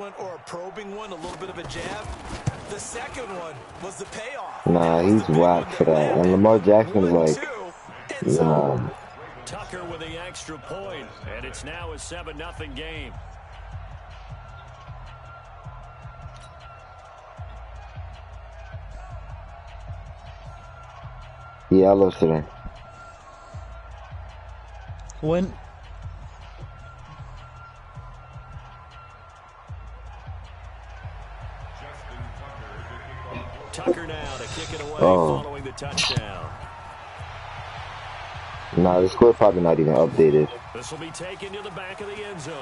or a probing one, a little bit of a jab. The second one was the payoff. Nah, he's whack for that. And Lamar Jackson's like, Tucker with the extra point, and it's now a 7-0 game. Yeah, I love today. When? Tucker now to kick it away following the touchdown. Nah, the score probably not even updated. This will be taken to the back of the end zone.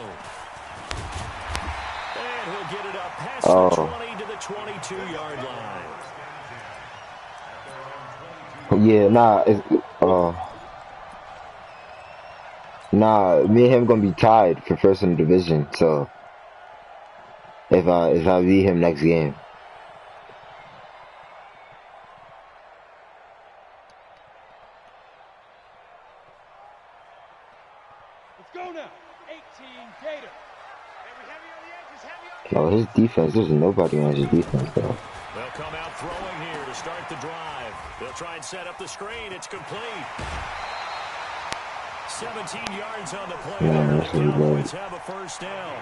And he'll get it up past the 20 to the 22-yard line. Yeah, nah, me and him gonna be tied for first in the division. So if I beat him next game. Oh, his defense, there's nobody on his defense, though. They'll come out throwing here to start the drive. They'll try and set up the screen. It's complete. 17 yards on the play. The Cowboys have a first down.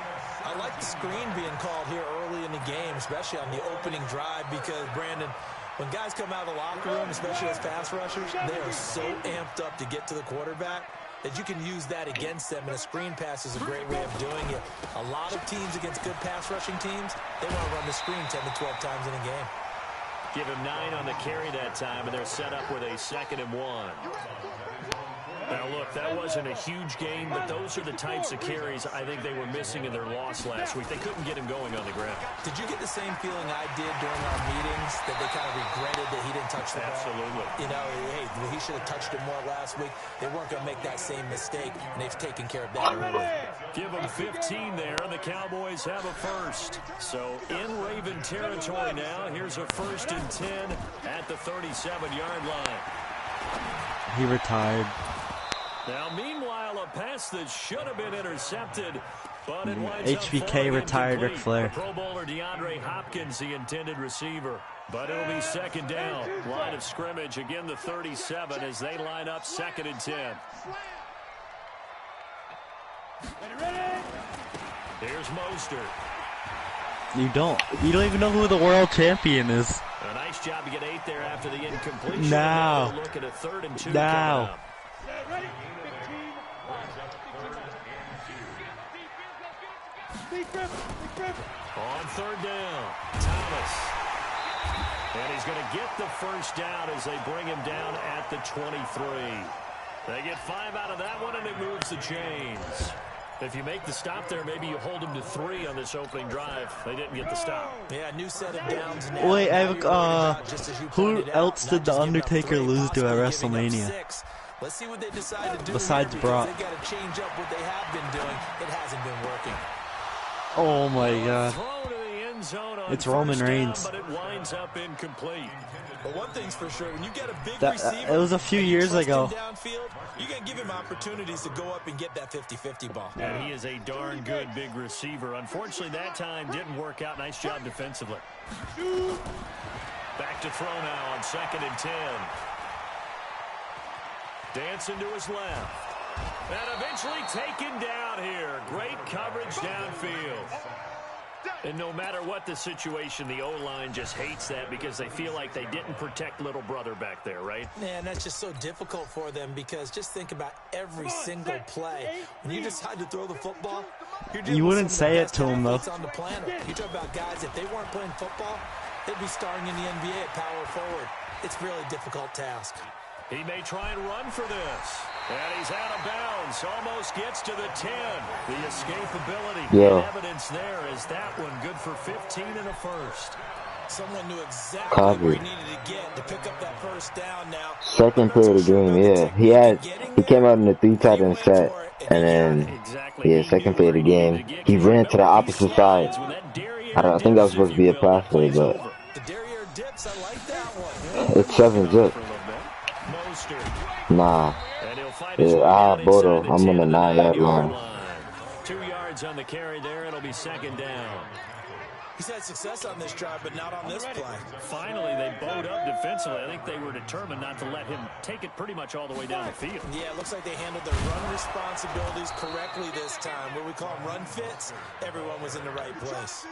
I like the screen being called here early in the game, especially on the opening drive, because, Brandon, when guys come out of the locker room, especially as pass rushers, they are so amped up to get to the quarterback that you can use that against them, and a screen pass is a great way of doing it. A lot of teams against good pass rushing teams, they want to run the screen 10 to 12 times in a game. Give him 9 on the carry that time, and they're set up with a 2nd and 1. Now, look, that wasn't a huge game, but those are the types of carries I think they were missing in their loss last week. They couldn't get him going on the ground. Did you get the same feeling I did during our meetings, that they kind of regretted that he didn't touch the ball? Absolutely. You know, hey, he should have touched it more last week. They weren't going to make that same mistake, and they've taken care of that early. Give them 15 there, and the Cowboys have a first. So in Raven territory now, here's a 1st and 10 at the 37-yard line. He retired. Now, meanwhile, a pass that should have been intercepted, but it winds HBK retired Ric Flair. Pro Bowler DeAndre Hopkins, the intended receiver. But it'll be 2nd down. Line of scrimmage, again the 37 as they line up 2nd and 10. Here's Mostert. You don't even know who the world champion is. A nice job to get 8 there after the incompletion. Now. Look at a 3rd and 2 now. On 3rd down, Thomas. And he's going to get the first down as they bring him down at the 23. They get 5 out of that one, and it moves the chains. If you make the stop there, maybe you hold them to 3 on this opening drive. They didn't get the stop. Yeah, new set of downs now. Wait, I have who else did The Undertaker lose to at WrestleMania? Let's see what they decide to do besides Brock. They got to change up what they have been doing. It hasn't been working. Oh my God. It's Roman Reigns. But it winds up incomplete. But one thing's for sure, when you get a big receiver, it was a few years ago. Downfield, you can give him opportunities to go up and get that 50-50 ball. And he is a darn good big receiver. Unfortunately, that time didn't work out. Nice job defensively. Back to throw now on 2nd and 10. Dancing to his left. And eventually taken down here. Great coverage downfield. And no matter what the situation, the O-line just hates that because they feel like they didn't protect little brother back there, right? Man, that's just so difficult for them because just think about every single play. When you decide to throw the football, you wouldn't say it to him, though. On the planet. You talk about guys, if they weren't playing football, they'd be starting in the NBA at power forward. It's a really difficult task. He may try and run for this. And he's out of bounds. Almost gets to the 10. The escapability. Yeah. Evidence there is that one good for 15 and a first. Someone knew exactly where he needed to get to pick up that first down now. 2nd play of the game, yeah. He came out in the 3 tight end set. And then, 2nd play of the game. He ran to the opposite side. I think that was supposed to be a pass play, but it's 7-zip. Nah. Yeah, Bodo, I'm on the 9-yard line. 2 yards yards on the carry there. It'll be 2nd down. He's had success on this drive, but not on this play. Finally, they bowed up defensively. I think they were determined not to let him take it pretty much all the way down the field. Yeah, it looks like they handled their run responsibilities correctly this time. What we call them run fits, everyone was in the right place.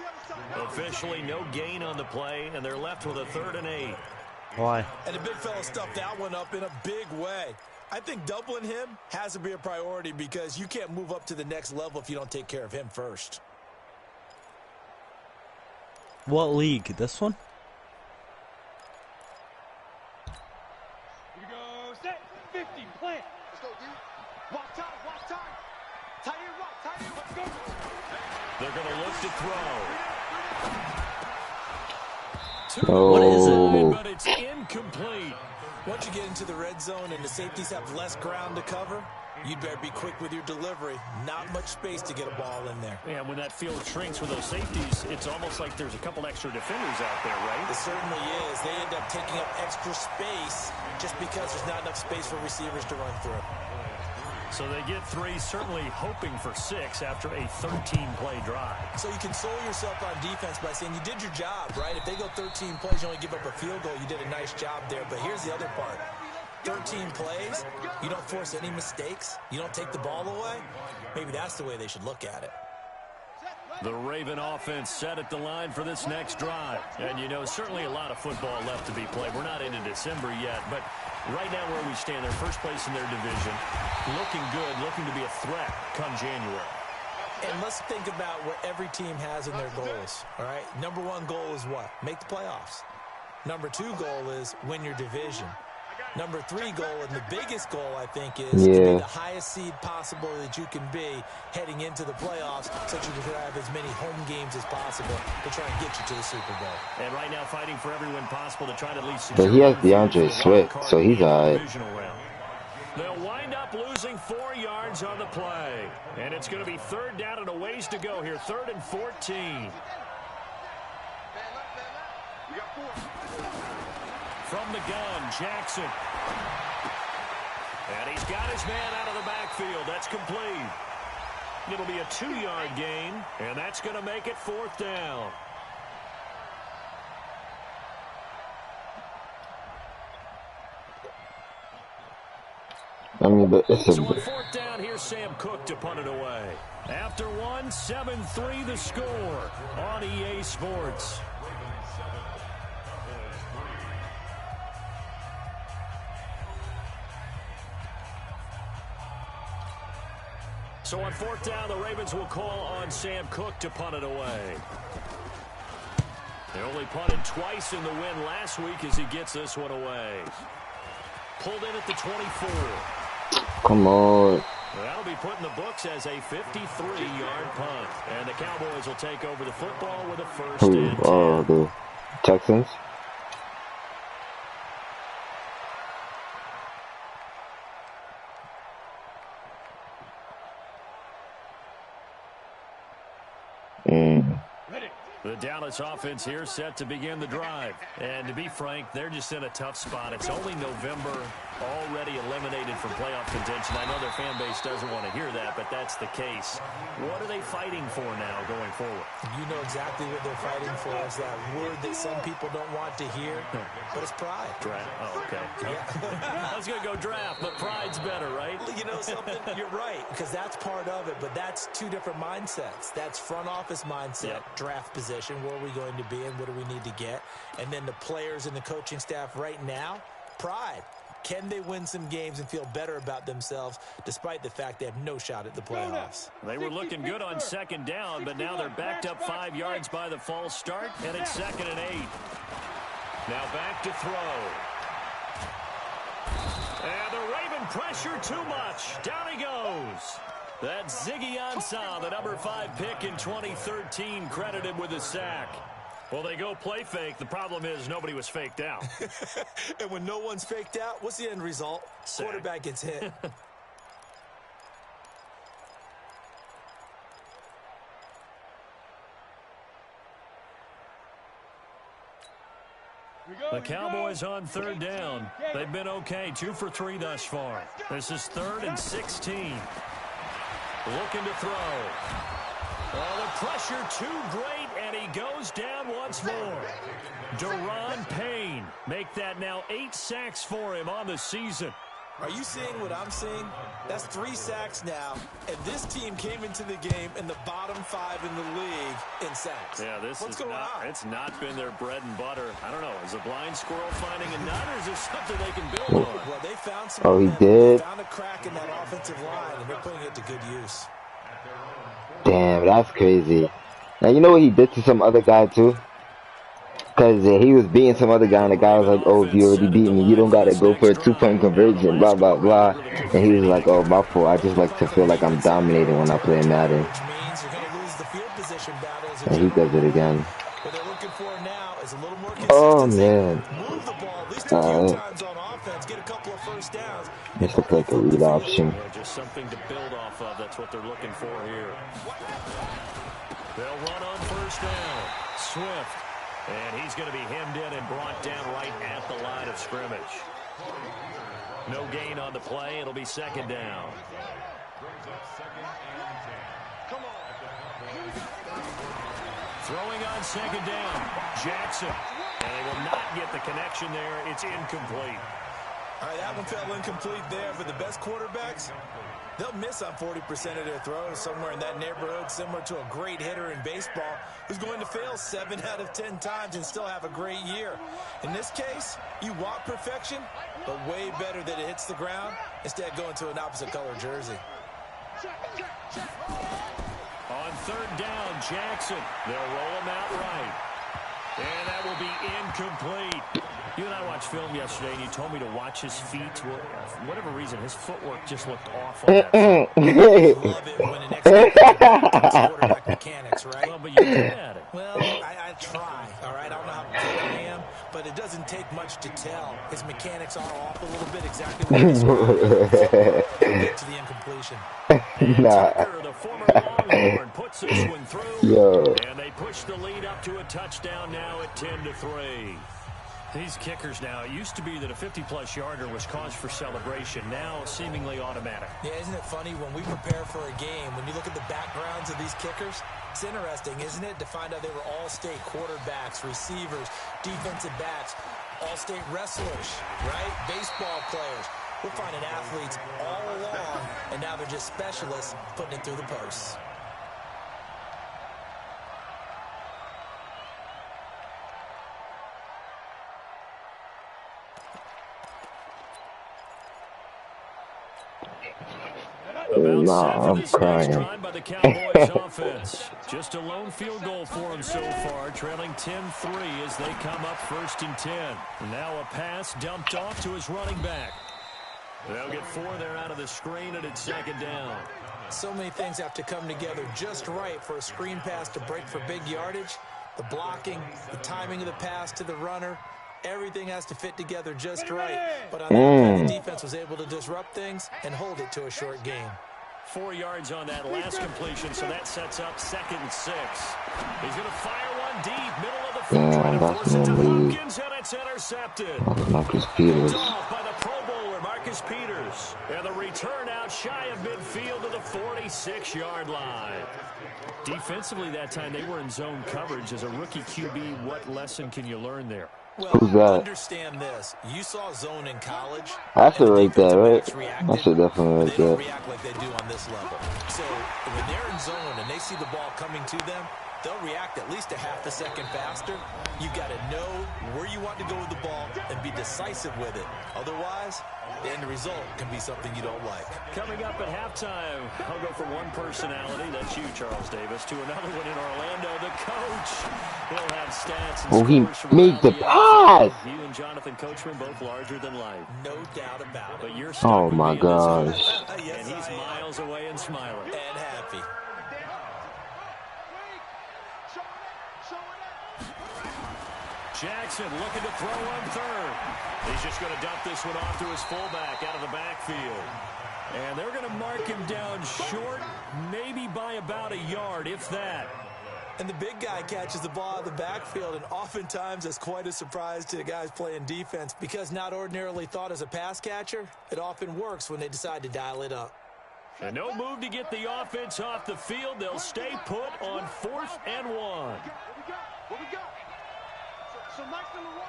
Officially, no gain on the play, and they're left with a 3rd and 8. Why? And the big fella stuffed that one up in a big way. I think doubling him has to be a priority because you can't move up to the next level if you don't take care of him first. What league? This one? Here we go, set, 50, plant. Let's go, dude. Walk time, Tight end, let's go. They're going to look to throw. Oh. What is it? But it's incomplete. Once you get into the red zone and the safeties have less ground to cover, you'd better be quick with your delivery. Not much space to get a ball in there. And when that field shrinks with those safeties, it's almost like there's a couple extra defenders out there, right? It certainly is. They end up taking up extra space just because there's not enough space for receivers to run through. So they get 3, certainly hoping for 6 after a 13-play drive. So you console yourself on defense by saying you did your job, right? If they go 13 plays, you only give up a field goal, you did a nice job there. But here's the other part. 13 plays, you don't force any mistakes, you don't take the ball away. Maybe that's the way they should look at it. The Raven offense set at the line for this next drive. And, you know, certainly a lot of football left to be played. We're not into December yet, but right now where we stand, they're first place in their division, looking good, looking to be a threat come January. And let's think about what every team has in their goals, all right? Number 1 goal is what? Make the playoffs. Number 2 goal is win your division. Number 3 goal, and the biggest goal, I think, is to be the highest seed possible that you can be heading into the playoffs so that you can have as many home games as possible to try and get you to the Super Bowl. And right now fighting for every win possible to try to at least But he has DeAndre Swift, so he's all right. They'll wind up losing 4 yards on the play. And it's going to be 3rd down and a ways to go here, 3rd and 14. From the gun, Jackson. And he's got his man out of the backfield. That's complete. It'll be a 2-yard gain, and that's going to make it 4th down. I mean, but it's So on 4th down, here's Sam Cook to punt it away. After 1, 7-3 the score on EA Sports. So on 4th down, the Ravens will call on Sam Cook to punt it away. They only punted twice in the win last week as he gets this one away. Pulled in at the 24. Come on. That'll be put in the books as a 53-yard punt. And the Cowboys will take over the football with a 1st and 10. The Texans. The Dallas offense here set to begin the drive. And to be frank, they're just in a tough spot. It's only November, already eliminated from playoff contention. I know their fan base doesn't want to hear that, but that's the case. What are they fighting for now going forward? You know exactly what they're fighting for. Is that word that some people don't want to hear, but it's pride. Draft. Oh, okay. Yeah. I was going to go draft, but pride's better, right? You know something? You're right, because that's part of it, but that's 2 different mindsets. That's front office mindset, draft position. Where are we going to be and what do we need to get? And then the players and the coaching staff right now, pride. Can they win some games and feel better about themselves despite the fact they have no shot at the playoffs? They were looking good on 2nd down, but now they're backed up 5 yards by the false start, and it's 2nd and 8. Now back to throw. And the Raven pressure too much. Down he goes. That's Ziggy Ansah, the number 5 pick in 2013, credited with a sack. Well, they go play fake. The problem is nobody was faked out. And when no one's faked out, what's the end result? Sack. Quarterback gets hit. The Cowboys on 3rd down. They've been okay, 2 for 3 thus far. This is 3rd and 16. Looking to throw. Oh, the pressure too great, and he goes down once more. Deron Payne, make that now 8 sacks for him on the season. Are you seeing what I'm seeing? That's 3 sacks now, and this team came into the game in the bottom 5 in the league in sacks. Yeah, What's going on? It's not been their bread and butter. I don't know. Is a blind squirrel finding a nut, or is there something they can build on? Well, they found some. Oh, he did? They found a crack in that offensive line, and they're putting it to good use. Damn, that's crazy. Now, you know what he did to some other guy, too? Because he was beating some other guy, and the guy was like, oh, if you already beat me, you don't got to go for a 2-point conversion, blah, blah, blah. And he was like, oh, my fault. I just like to feel like I'm dominating when I play Madden. Which means you're going to lose the field position battles. And he does it again. What they're looking for now is a little more consistency. Oh, man. Move the ball at least a few times on offense. Get a couple of first downs. This looks like a read option. Just something to build off of. That's what they're looking for here. They'll run on first down. Swift. And he's going to be hemmed in and brought down right at the line of scrimmage. No gain on the play. It'll be second down. Throwing on second down. Jackson. And they will not get the connection there. It's incomplete. All right, that one fell incomplete there, but the best quarterbacks, they'll miss on 40% of their throws, somewhere in that neighborhood, similar to a great hitter in baseball who's going to fail 7 out of 10 times and still have a great year. In this case, you want perfection, but way better that it hits the ground instead going to an opposite color jersey. On third down, Jackson. They'll roll him out right. And that will be incomplete. You and I watched film yesterday, and you told me to watch his feet. Well, for whatever reason, his footwork just looked awful. Love it when an expert quarterback mechanics, right? Well, but you're good at it. Well, I try, all right? I don't know how good I am, but it doesn't take much to tell. His mechanics are off a little bit, exactly what he's get to the incompletion. Nah. Tucker, the former Longhorn, puts this one through. Yo. And they push the lead up to a touchdown now at 10-3. These kickers now, it used to be that a 50-plus yarder was cause for celebration. Now, seemingly automatic. Yeah, isn't it funny when we prepare for a game, when you look at the backgrounds of these kickers, it's interesting, isn't it, to find out they were all-state quarterbacks, receivers, defensive backs, all-state wrestlers, right? Baseball players. We're finding athletes all along, and now they're just specialists putting it through the posts. Nah, I'm crying. By the Cowboys offense. Just a lone field goal for them so far, trailing 10-3 as they come up 1st and 10. Now a pass dumped off to his running back. They'll get 4 there out of the screen, and it's second down. So many things have to come together just right for a screen pass to break for big yardage. The blocking, the timing of the pass to the runner, everything has to fit together just right. But on that play, the defense was able to disrupt things and hold it to a short gain. 4 yards on that last completion, so that sets up 2nd and 6. He's going to fire one deep, middle of the field, trying to force it to Hopkins, and it's intercepted. Marcus Peters. Off by the Pro Bowler, Marcus Peters. And the return out shy of midfield to the 46-yard line. Defensively that time, they were in zone coverage. As a rookie QB, what lesson can you learn there? Well, Who's that? Understand this. You saw zone in college. That's it right there, right? That should definitely right They there. don't react like they do on this level. So when they're in zone and they see the ball coming to them, they'll react at least a half a second faster. You've got to know where you want to go with the ball and be decisive with it. Otherwise, the end result can be something you don't like. Coming up at halftime, I'll go from one personality, that's you, Charles Davis, to another one in Orlando. The coach will have stats and Oh, he scores from made around the NFL. pass. You and Jonathan Coachman both larger than life. No doubt about it. But you're stuck Oh with my me in this one. gosh. Yes, And he's I am. miles away and smiling. And happy. Jackson looking to throw on third. He's just going to dump this one off to his fullback out of the backfield. And they're going to mark him down short, maybe by about a yard, if that. And the big guy catches the ball out of the backfield, and oftentimes it's quite a surprise to the guys playing defense because not ordinarily thought as a pass catcher, it often works when they decide to dial it up. And no move to get the offense off the field. They'll stay put on 4th and 1. What we got? So nice number one.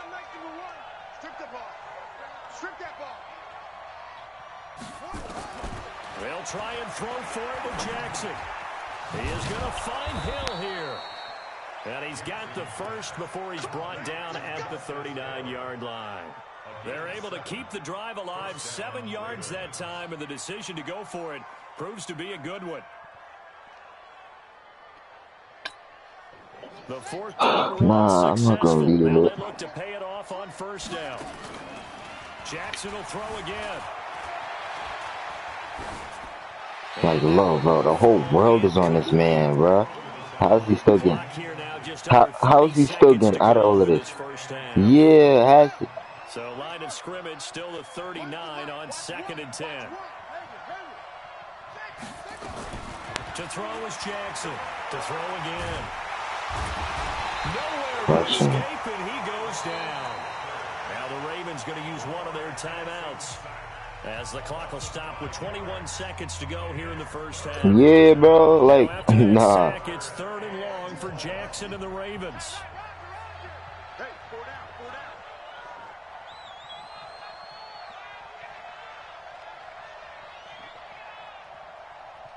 Strip the ball. Strip that ball. They'll try and throw for it to Jackson. He is going to find Hill here. And he's got the first before he's brought down at the 39-yard line. They're able to keep the drive alive, 7 yards that time, and the decision to go for it proves to be a good one. The 4th down run successful. Now they look to pay it off on 1st down. Jackson will throw again. Like, low, bro. The whole world is on this man, bro. How is he still getting? How is he still getting out of all of this? Yeah, has he? So line of scrimmage still the 39 on 2nd and 10. To throw is Jackson. To throw again. Nowhere to escape, and he goes down. Now the Ravens going to use one of their timeouts, as the clock will stop with 21 seconds to go here in the first half. Yeah, bro. Like, nah. Sack, it's 3rd and long for Jackson and the Ravens. Hey, 4 down.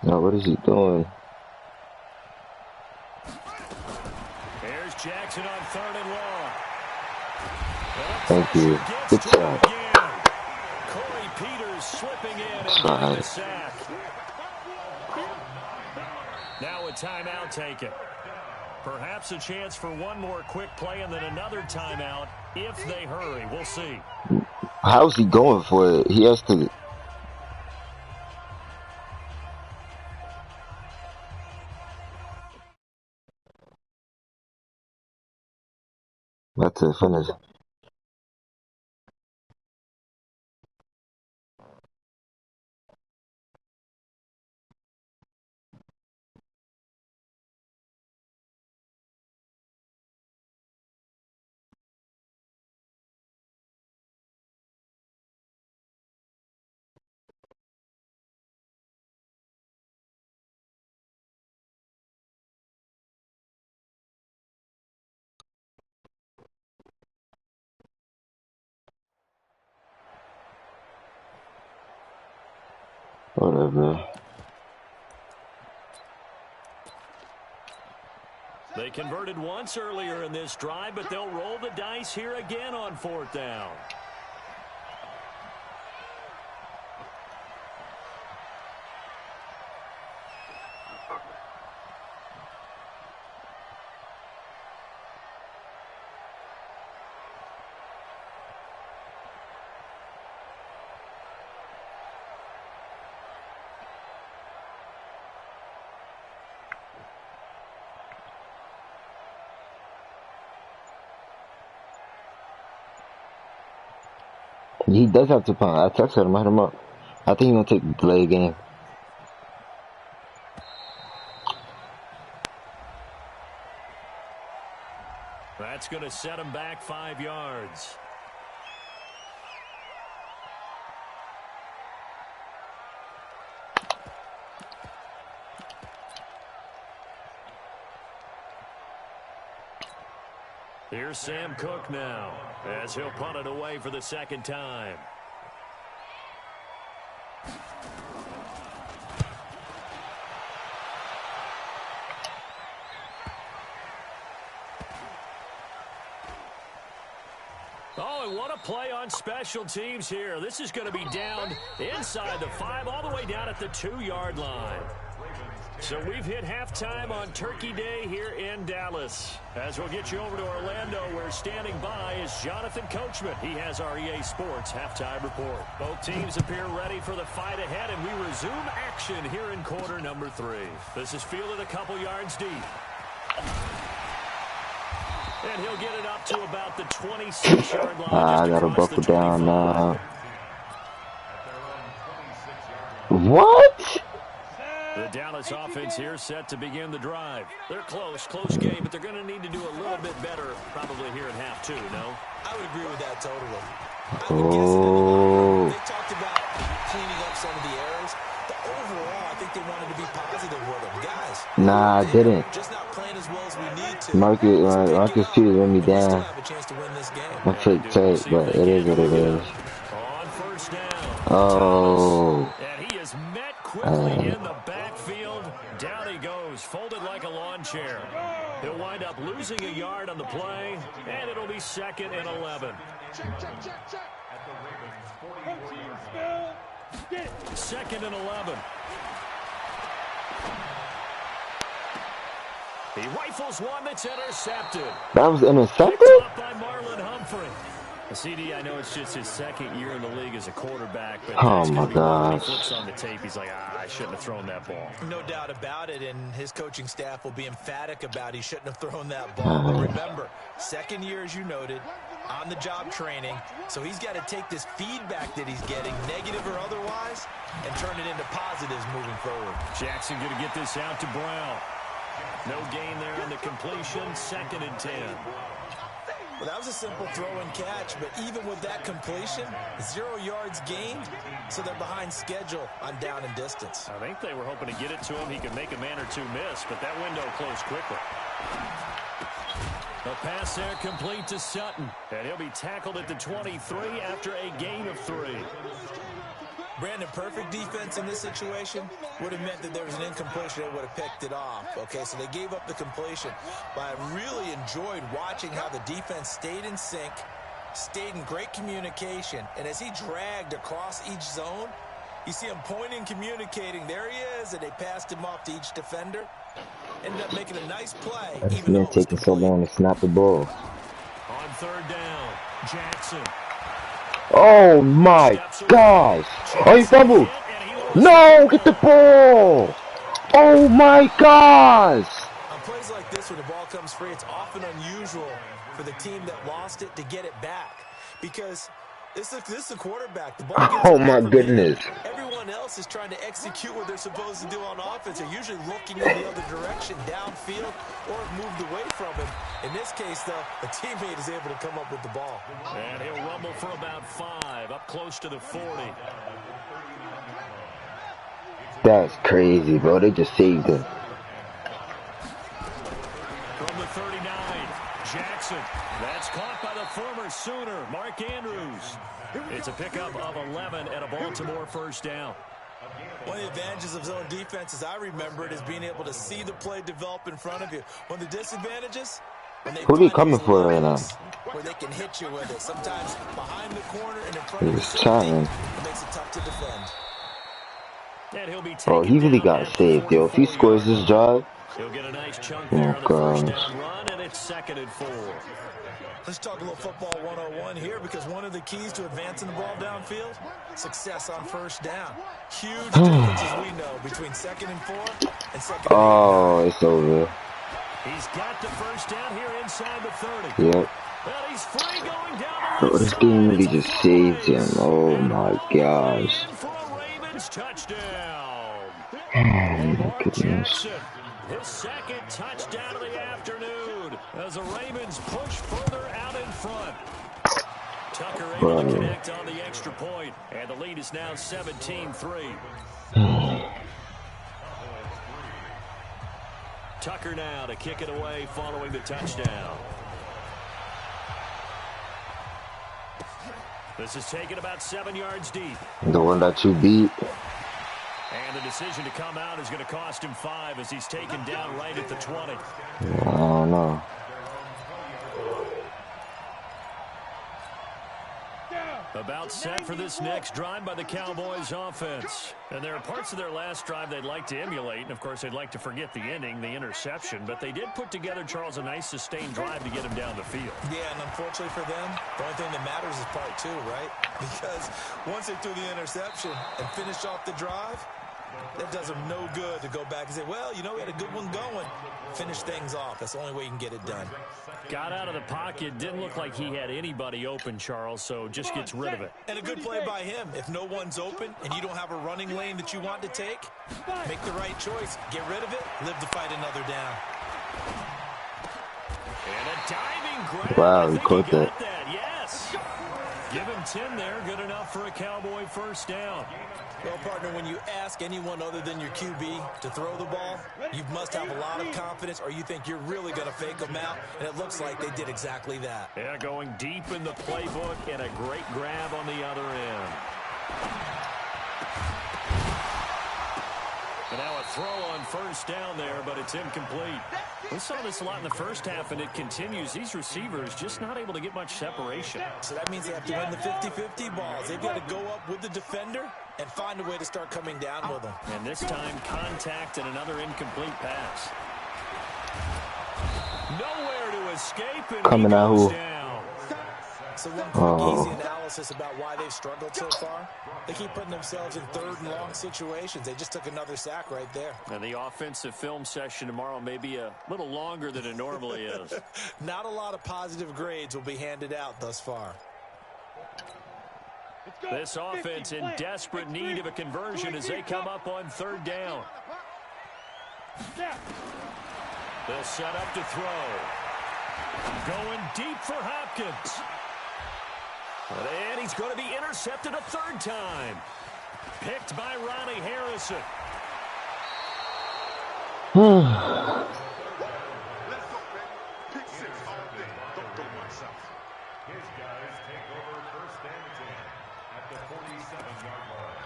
No, what is he doing? There's Jackson on 3rd and long. Thank you. Good job. Corey Peters slipping in and getting the sack. Now a timeout taken. Perhaps a chance for one more quick play and then another timeout if they hurry. We'll see. How's he going for it? He has to. That's it. Finish. Whatever. They converted once earlier in this drive, but they'll roll the dice here again on 4th down. He does have to punt. I texted him, I hit him up. I think he's gonna take the delay game. That's going to set him back 5 yards. Here's Sam Cook now, as he'll punt it away for the 2nd time. Oh, and what a play on special teams here. This is going to be down inside the 5, all the way down at the 2-yard line. So we've hit halftime on Turkey Day here in Dallas. As we'll get you over to Orlando, where standing by is Jonathan Coachman. He has our EA Sports halftime report. Both teams appear ready for the fight ahead, and we resume action here in quarter number 3. This is fielded a couple yards deep. And he'll get it up to about the 26-yard line. I gotta buckle down now. What? The Dallas offense here set to begin the drive. They're close game, but they're going to need to do a little bit better probably here in half 2, no? I would agree with that totally. I would guess that they talked about cleaning up some of the errors. The overall they wanted to be positive with him. Guys, Nah, I didn't. just not playing as well as we need to. Marcus Peters let me We still down. have a chance to win this game. I took tape, but it is what it is. On first down, Oh. and he is met quickly in the backfield. Down he goes, folded like a lawn chair. He'll wind up losing a yard on the play, and it'll be 2nd and 11. Check. 2nd and 11. He rifles one that's intercepted. That was intercepted? Picked up by Marlon Humphrey. CD, I know it's just his 2nd year in the league as a quarterback, but Oh that's my gonna be one when he gosh. flips on the tape. He's like, I shouldn't have thrown that ball. No doubt about it, and his coaching staff will be emphatic about he shouldn't have thrown that ball. But remember, 2nd year, as you noted, on-the-job training, so he's got to take this feedback that he's getting, negative or otherwise, and turn it into positives moving forward. Jackson going to get this out to Brown. No gain there on the completion, 2nd and 10. Well, that was a simple throw and catch, but even with that completion, 0 yards gained, so they're behind schedule on down and distance. I think they were hoping to get it to him. He could make a man or two miss, but that window closed quickly. A pass there complete to Sutton, and he'll be tackled at the 23 after a gain of 3. Brandon, perfect defense in this situation would have meant that there was an incompletion that would have picked it off. Okay, so they gave up the completion. But I really enjoyed watching how the defense stayed in sync, stayed in great communication, and as he dragged across each zone, you see him pointing, communicating. There he is, and they passed him off to each defender. Ended up making a nice play. It's been taking so long to snap the ball. On 3rd down, Jackson. Oh my gosh. Oh, he fumbled. No, get the ball. Oh my gosh. On plays like this, when the ball comes free, it's often unusual for the team that lost it to get it back. Because this is the quarterback. The ball gets Oh my goodness. Everyone else is trying to execute what they're supposed to do on offense. They're usually looking in the other direction, downfield, or have moved away from him. In this case, though, a teammate is able to come up with the ball. And he'll rumble for about 5, up close to the 40. That's crazy, bro. They just saved him. From the 39, Jackson. That's caught by the former Sooner, Mark Andrews. It's a pickup of 11 and a Baltimore 1st down. One of the advantages of zone defense, as I remember it, is being able to see the play develop in front of you. One of the disadvantages, when they Who are they coming for right now? where they can hit you with it. Sometimes behind the corner and in front of the He's safety, trying. it makes it tough to defend. And he'll be Bro, he really got saved, yo. If he scores this drive, he'll get a nice chunk there on the gosh. 1st down run, and it's 2nd and 4. Let's talk a little football 101 here, because one of the keys to advancing the ball downfield, success on 1st down. Huge difference, as we know, between 2nd and 4 and 2nd and 8. oh, it's over. He's got the 1st down here inside the 30. Yep. Well, he's free going down Bro, the this game really just saved him. Oh my gosh. in for a Ravens touchdown. Oh my goodness. Jackson, his 2nd touchdown of the afternoon as the Ravens push further out in front. Tucker able to connect on the extra point, and the lead is now 17-3. Tucker now to kick it away following the touchdown. This is taken about 7 yards deep. The one that you beat. And the decision to come out is going to cost him 5 as he's taken down right at the 20. I don't know. About set for this next drive by the Cowboys offense. And there are parts of their last drive they'd like to emulate. And, of course, they'd like to forget the ending, the interception. But they did put together, Charles, a nice sustained drive to get him down the field. Yeah, and unfortunately for them, the only thing that matters is part 2, right? Because once they threw the interception and finished off the drive, that does them no good to go back and say, well, you know, we had a good one going. Finish things off. That's the only way you can get it done. Got out of the pocket. Didn't look like he had anybody open, Charles, so just gets rid of it. And a good play by him. If no one's open and you don't have a running lane that you want to take, make the right choice. Get rid of it. Live to fight another down. And a diving grab. Wow, he caught that. Yes. Give him 10 there. Good enough for a Cowboy first down. Well, partner, when you ask anyone other than your QB to throw the ball, you must have a lot of confidence, or you think you're really going to fake them out, and it looks like they did exactly that. Yeah, going deep in the playbook and a great grab on the other end. And now a throw on first down there, but it's incomplete. We saw this a lot in the first half, and it continues. These receivers just not able to get much separation. So that means they have to win the 50-50 balls. They've got to go up with the defender and find a way to start coming down with them. And this time, contact and another incomplete pass. Nowhere to escape, and coming out goes who? down. So one quick, easy analysis about why they've struggled so far. They keep putting themselves in third and long situations. They just took another sack right there. And the offensive film session tomorrow may be a little longer than it normally is. Not a lot of positive grades will be handed out thus far. This offense in desperate need of a conversion as they come up on third down. They'll set up to throw. Going deep for Hopkins. And he's going to be intercepted a third time. Picked by Ronnie Harrison. Let's go, baby. Pick 6 all day. Don't throw much else. His guys take over first and 10 at the 47-yard line.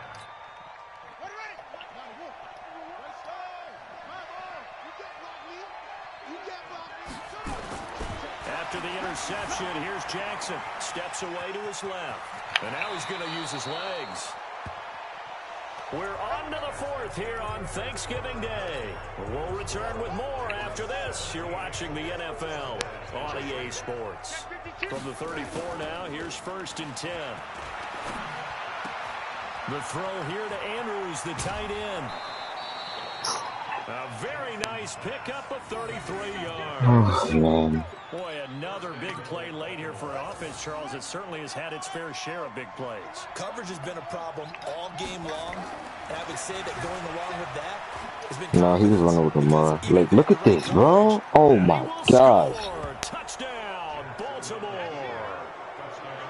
After the interception, here's Jackson. Steps away to his left. And now he's going to use his legs. We're on to the fourth here on Thanksgiving Day. We'll return with more after this. You're watching the NFL on EA Sports. From the 34 now, here's first and 10. The throw here to Andrews, the tight end. A very nice pickup of 33 yards. Oh, man. Boy, another big play late here for an offense, Charles. It certainly has had its fair share of big plays. Coverage has been a problem all game long, and I would say that going along with that has been... No, he was running with Lamar. Like, look at this, bro. Oh, my gosh. Touchdown, Baltimore.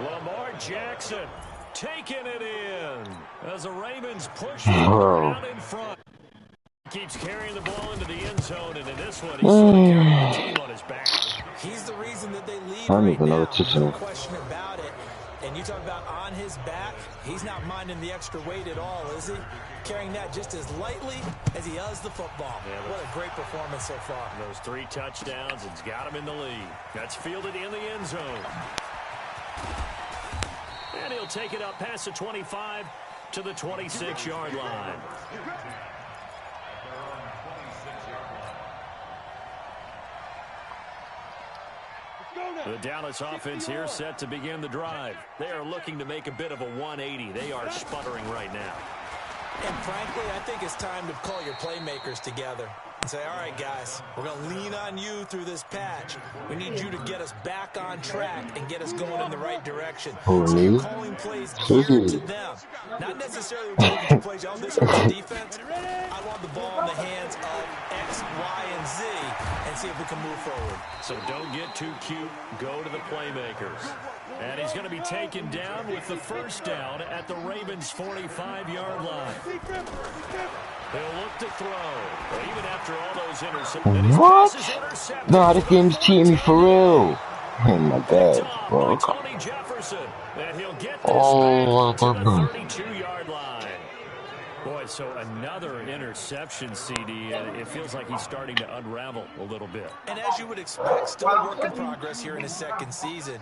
Lamar Jackson taking it in as the Ravens push out in front. Keeps carrying the ball into the end zone, and in this one, he's carrying the team on his back. He's the reason that they lead I don't right even know now. what to say. No question about it. And you talk about on his back, he's not minding the extra weight at all, is he? Carrying that just as lightly as he does the football. Yeah, what a great performance so far. Those 3 touchdowns, it's got him in the lead. That's fielded in the end zone. And he'll take it up past the 25 to the 26-yard line. The Dallas offense here set to begin the drive. They are looking to make a bit of a 180. They are sputtering right now. And frankly, I think it's time to call your playmakers together and say, all right, guys, we're going to lean on you through this patch. We need you to get us back on track and get us going in the right direction. So you're calling plays geared to them. Not necessarily we're looking to plays, oh, this is defense. I want the ball in the hands of X, Y, and Z and see if we can move forward. So don't get too cute. Go to the playmakers. And he's going to be taken down with the first down at the Ravens' 45-yard line. They'll look to throw. Even after all those interceptions. What? Nah, this game's cheating me for real. Oh my god, bro. Tony Jefferson. And he'll get this Oh, back to the 32-yard line. Boy, so another interception, CD, and it feels like he's starting to unravel a little bit. And as you would expect, still a work in progress here in his second season.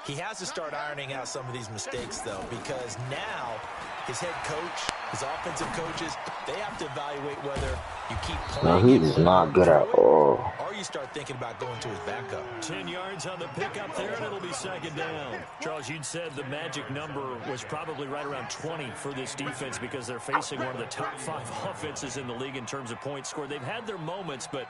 He has to start ironing out some of these mistakes, though, because now his head coach, his offensive coaches, they have to evaluate whether you keep playing. No, he is not good at all. Or you start thinking about going to his backup. 10 yards on the pickup there, and it'll be second down. Charles, you'd said the magic number was probably right around 20 for this defense because they're facing one of the top 5 offenses in the league in terms of points scored. They've had their moments, but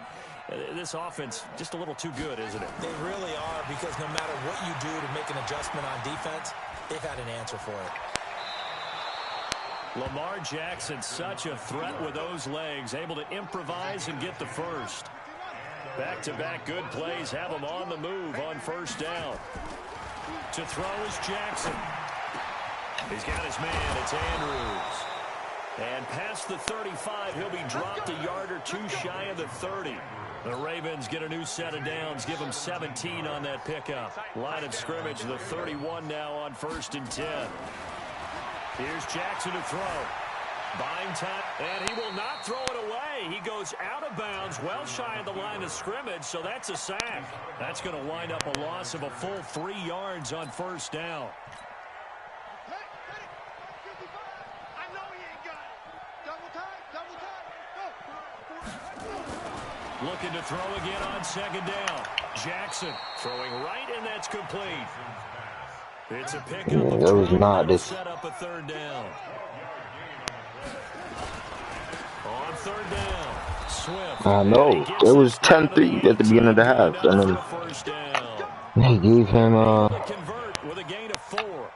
this offense just a little too good, isn't it? They really are, because no matter what you do to make an adjustment on defense, they've had an answer for it. Lamar Jackson, such a threat with those legs, able to improvise and get the first. Back-to-back good plays have him on the move on first down. To throw is Jackson. He's got his man. It's Andrews. And past the 35, he'll be dropped a yard or two shy of the 30. The Ravens get a new set of downs, give them 17 on that pickup. Line of scrimmage, the 31 now on 1st and 10. Here's Jackson to throw. Buying time, and he will not throw it away. He goes out of bounds, well shy of the line of scrimmage, so that's a sack. That's going to wind up a loss of a full 3 yards on 1st down. Looking to throw again on 2nd down. Jackson throwing right, and that's complete. It's a pickup. It was not this. Set up a 3rd down. On 3rd down, Swift. I know. It was 10-3 at the beginning of the half, and then they gave him with a gain of 4.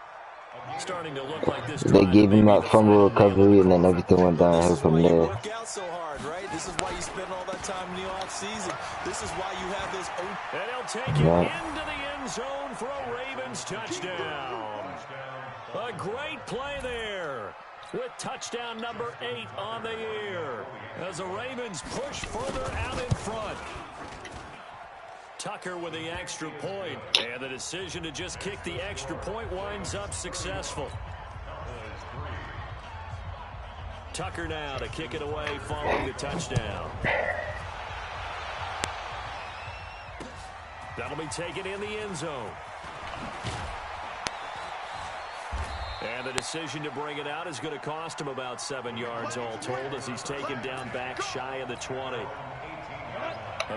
Starting to look like this. They gave him that fumble recovery, and then everything went downhill from there. Work out so hard, right? This is why you spend all that time in the offseason. This is why you have those. And he'll take it into the end zone for a Ravens touchdown. A great play there, with touchdown number 8 on the year, as the Ravens push further out in front. Tucker with the extra point, and the decision to just kick the extra point winds up successful. Tucker now to kick it away following the touchdown. That'll be taken in the end zone. And the decision to bring it out is going to cost him about 7 yards all told, as he's taken down back shy of the 20.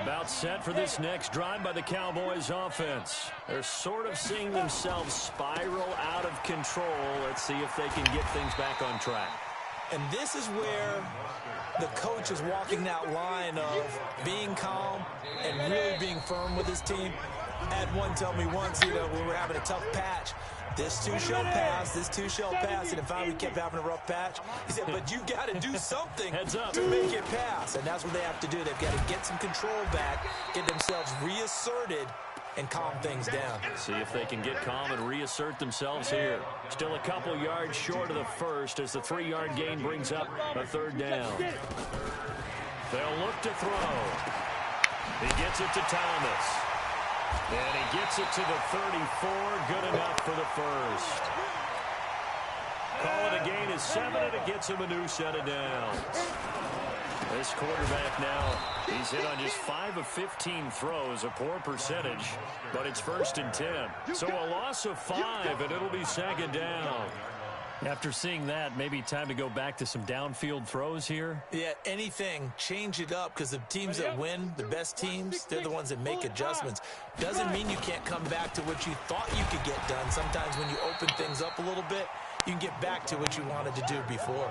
About set for this next drive by the Cowboys offense. They're sort of seeing themselves spiral out of control. Let's see if they can get things back on track. And this is where the coach is walking that line of being calm and really being firm with his team. I had one tell me once, we were having a tough patch. This too shall pass, this too shall pass. And finally we kept having a rough patch. He said, but you got to do something to make it pass. And that's what they have to do. They've got to get some control back, get themselves reasserted, and calm things down. See if they can get calm and reassert themselves here. Still a couple yards short of the first, as the 3-yard gain brings up a 3rd down. They'll look to throw. He gets it to Thomas. And he gets it to the 34. Good enough for the first. Call it a gain of 7, and it gets him a new set of downs. This quarterback now, he's hit on just 5 of 15 throws, a poor percentage, but it's 1st and 10. So a loss of 5, and it'll be 2nd down. After seeing that, maybe time to go back to some downfield throws here. Yeah, anything. Change it up, because the teams that win, the best teams, they're the ones that make adjustments. Doesn't mean you can't come back to what you thought you could get done. Sometimes when you open things up a little bit, you can get back to what you wanted to do before.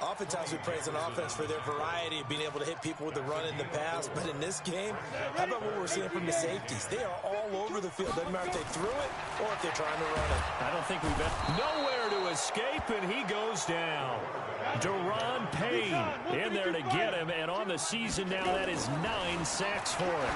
Oftentimes we praise an offense for their variety of being able to hit people with the run in the pass. But in this game, how about what we're seeing from the safeties? They are all over the field. Doesn't matter if they threw it or if they're trying to run it. I don't think we've been nowhere to escape, and he goes down. Deron Payne in there to get him, and on the season now, that is 9 sacks for him.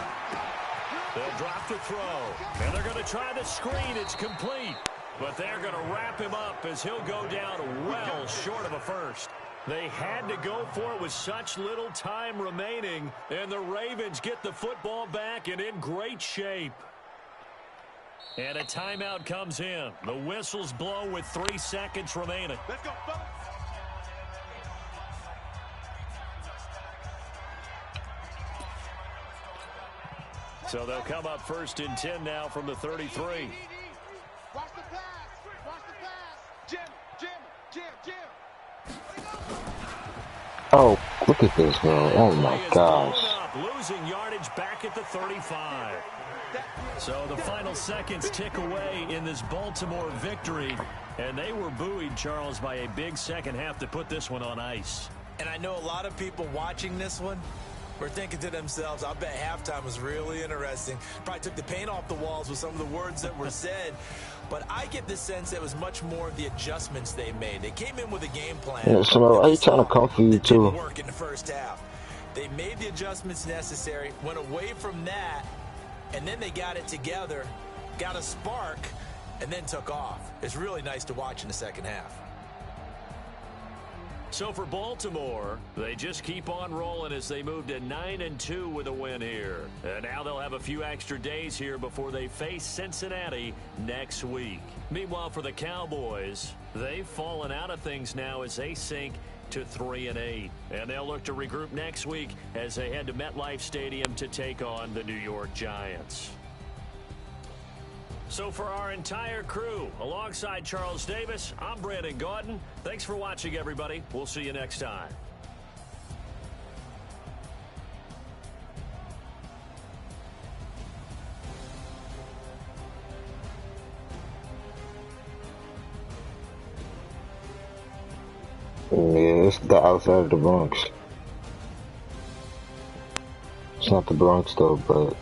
They'll drop the throw, and they're going to try the screen. It's complete, but they're going to wrap him up as he'll go down well short of a first. They had to go for it with such little time remaining, and the Ravens get the football back and in great shape. And a timeout comes in. The whistles blow with 3 seconds remaining. Let's go, folks. So they'll come up 1st and 10 now from the 33. Watch the pass. Watch the pass. Jim. Oh, look at this, bro. Oh, my gosh. Losing yardage back at the 35. So the final seconds tick away in this Baltimore victory. And they were buoyed, Charles, by a big second half to put this one on ice. And I know a lot of people watching this one were thinking to themselves, I bet halftime was really interesting. Probably took the paint off the walls with some of the words that were said. But I get the sense that it was much more of the adjustments they made. They came in with a game plan. Yeah, so why are you trying to come for you, too? Didn't work in the first half. They made the adjustments necessary, went away from that, and then they got it together, got a spark, and then took off. It's really nice to watch in the second half. So for Baltimore, they just keep on rolling as they move to 9-2 with a win here. And now they'll have a few extra days here before they face Cincinnati next week. Meanwhile, for the Cowboys, they've fallen out of things now as they sink to 3-8. And they'll look to regroup next week as they head to MetLife Stadium to take on the New York Giants. So for our entire crew, alongside Charles Davis, I'm Brandon Gaudin. Thanks for watching, everybody. We'll see you next time. Yeah, it's the outside of the Bronx. It's not the Bronx though, but